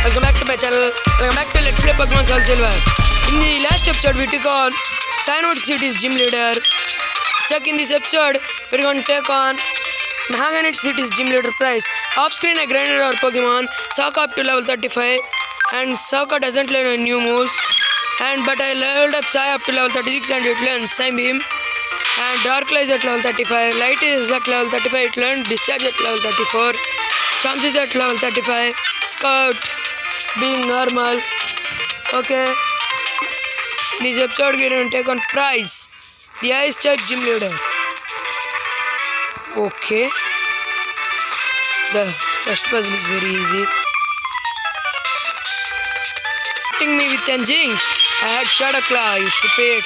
Welcome back to my channel. Welcome back to Let's Play Pokemon Soul Silver. In the last episode, we took on Cyanode City's gym leader. Check in this episode, we're going to take on Mahaganit City's gym leader Price. Off screen, I grinded our Pokemon Soccer up to level 35, and Soccer doesn't learn any new moves. But I leveled up Sai up to level 36 and it learns Same Beam. And Darklight is at level 35. Light is at level 35. It learned Discharge at level 34. Charms is at level 35. Scout being normal. Okay. This episode we're going to take on Price, the Ice Type gym leader. Okay. The first puzzle is very easy. Hitting me with an Jinx. I had Shadow Claw, you stupid.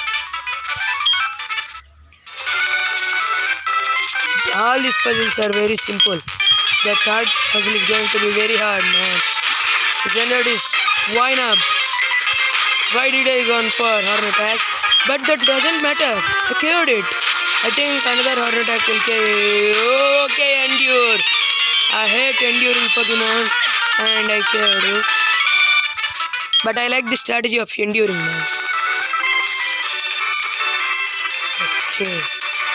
All these puzzles are very simple. The third puzzle is going to be very hard, man. This ended is wine up. Why did I go for Horn Attack? But that doesn't matter. I killed it. I think another Horn Attack will kill you. Okay, endure. I hate enduring Pokemon and I killed you. But I like the strategy of enduring, man. Okay.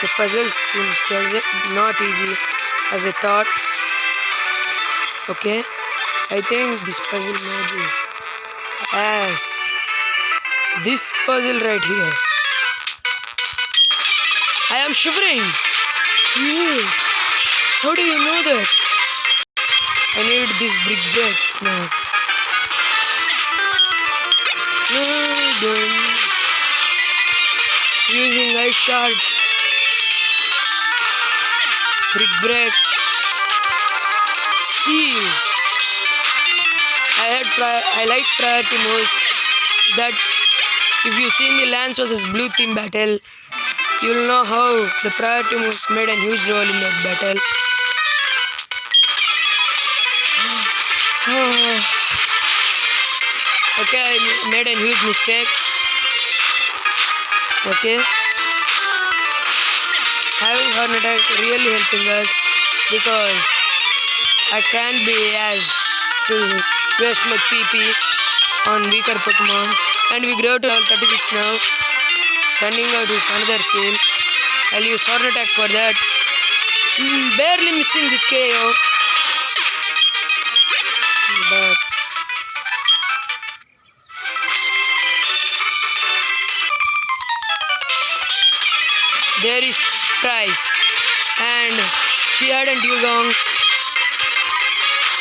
The puzzle seems not easy as I thought. Okay. I think this puzzle may be as this puzzle right here. I am shivering. Yes. How do you know that? I need these brick breaks, man. Using Ice Shard. Brick break. Seal. I like priority moves. That's if you've seen the Lance vs Blue Team battle, you'll know how the priority moves made a huge role in that battle. Okay, I made a huge mistake. Okay. Having Horn Attack really helping us because I can't be asked to waste my PP on weaker Pokemon. And we grow to level 36 now. Sending out is another seal. I'll use Horn Attack for that. Barely missing the KO. But there is Price. And she hadn't Dugong.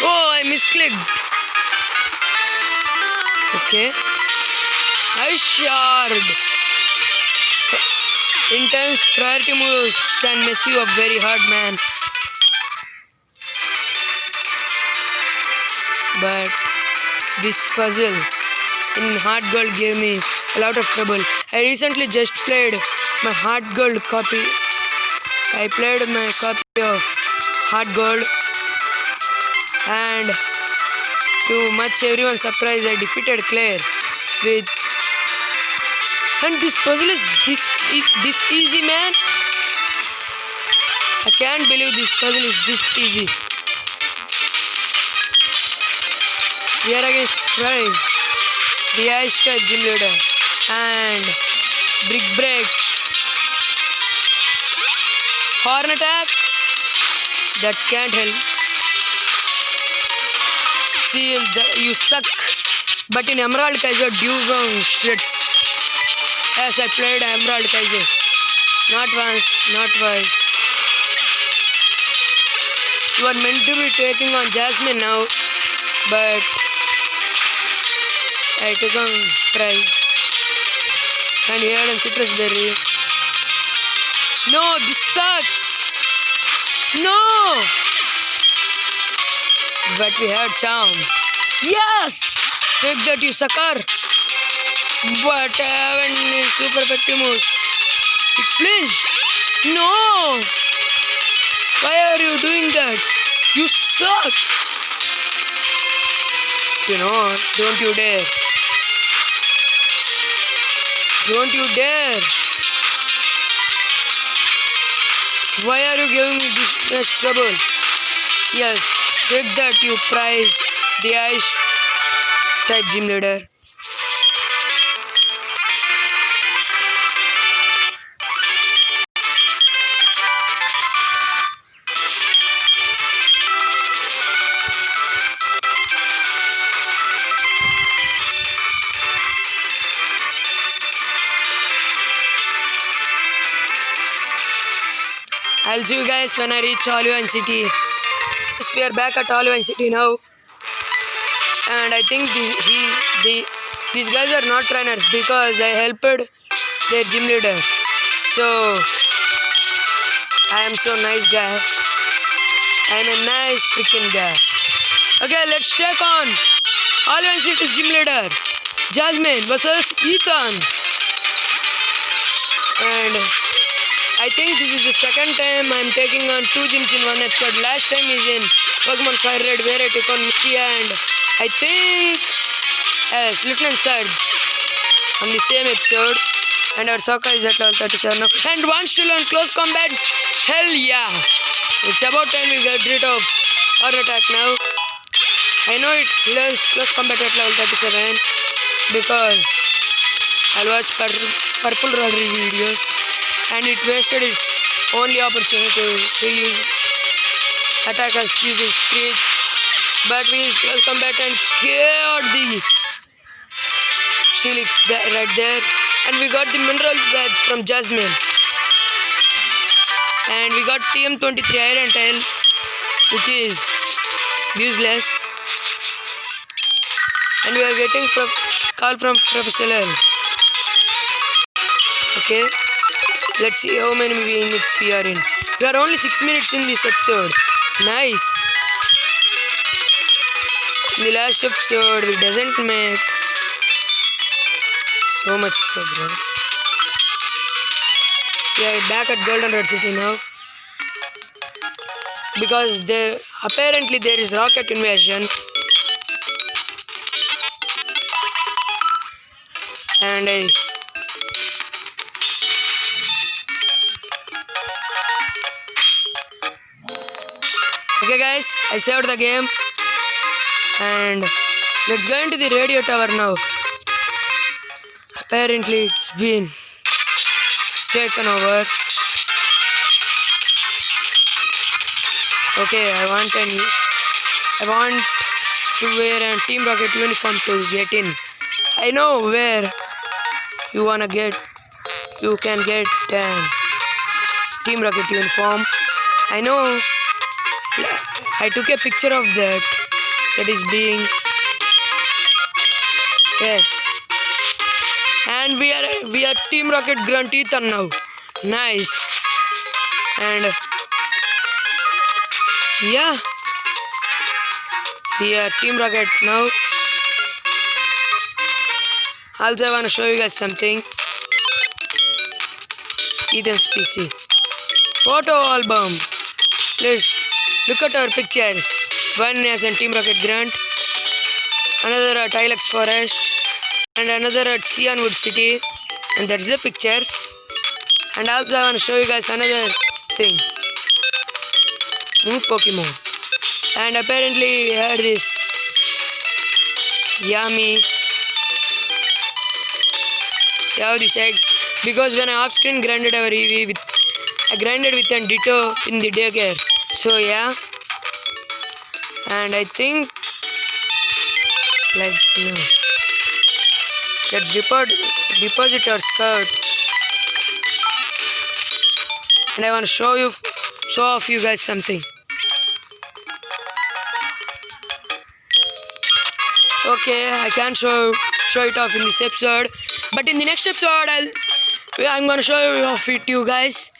Oh, I misclicked. Okay. Ice Shard. Intense priority moves can mess you up very hard, man. But this puzzle in Heart Gold gave me a lot of trouble. I recently just played my Heart Gold copy. I played my copy of Heart Gold. And to much everyone's surprise, I defeated Claire with. And this puzzle is this easy, man. I can't believe this puzzle is this easy. We are against Price, the Ice Type gym leader, and Brick Breaks. Horn Attack. That can't help. Seal, you suck. But in Emerald Kaiser, Dugong shreds. Yes, I played Emerald Kaiser. Not once, not twice. You are meant to be taking on Jasmine now, but I took on Price. And he had a Citrus Berry. No, this sucks. No! But we had Charm. Yes! Take that, you sucker! But I haven't any super effective moves. It flinched. No! Why are you doing that? You suck! You know, don't you dare. Don't you dare. Why are you giving me this much trouble? Yes, take that, you Price, the Ice type gym leader. I'll see you guys when I reach Olivine City. Yes, we are back at Olivine City now. And I think these guys are not trainers because I helped their gym leader. So, I am so nice guy. I am a nice freaking guy. Okay, let's check on Olivine City's gym leader, Jasmine versus Ethan. And I think this is the second time I'm taking on two gyms in one episode. Last time is in Pokemon Fire Red where I took on Misty and I think Lieutenant Surge on the same episode. And our Sokka is at level 37 now. And one still on close combat. Hell yeah! It's about time we get rid of our attack now. I know it learns close combat at level 37 because I'll watch Purple Rodri videos. And it wasted its only opportunity to use attackers using Screech. But we used close combat and killed the Steelix right there. And we got the mineral badge from Jasmine. And we got TM23 Iron Tail, which is useless. And we are getting call from Professor L. Okay. Let's see how many minutes we are in. We are only 6 minutes in this episode. Nice. In the last episode, we doesn't make so much progress. We are back at Goldenrod City now. Because apparently there is rocket invasion. And okay guys, I saved the game and let's go into the radio tower now. Apparently it's been taken over. Okay, I want to wear a Team Rocket uniform to get in. I know where you can get a Team Rocket uniform. I know. I took a picture of that. That is being yes. And we are Team Rocket Grunt Ethan now. Nice. And yeah, we are Team Rocket now. Also, I want to show you guys something. Ethan's PC photo album. Let's look at our pictures. One is in Team Rocket Grunt, another at Ilex Forest, and another at Cianwood City. And that's the pictures. And also I want to show you guys another thing. New Pokemon. And apparently we had this yummy. We have these eggs. Because when I off-screen grinded our EV I grinded with a Ditto in the daycare. So yeah, and I think let's deposit our skirt, and I want to show off you guys something. Okay, I can't show it off in this episode, but in the next episode I'm gonna show you off it to you guys.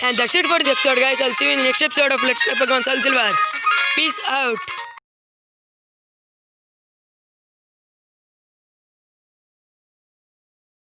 And that's it for this episode, guys. I'll see you in the next episode of Let's Play Pokemon Soul Silver. Peace out.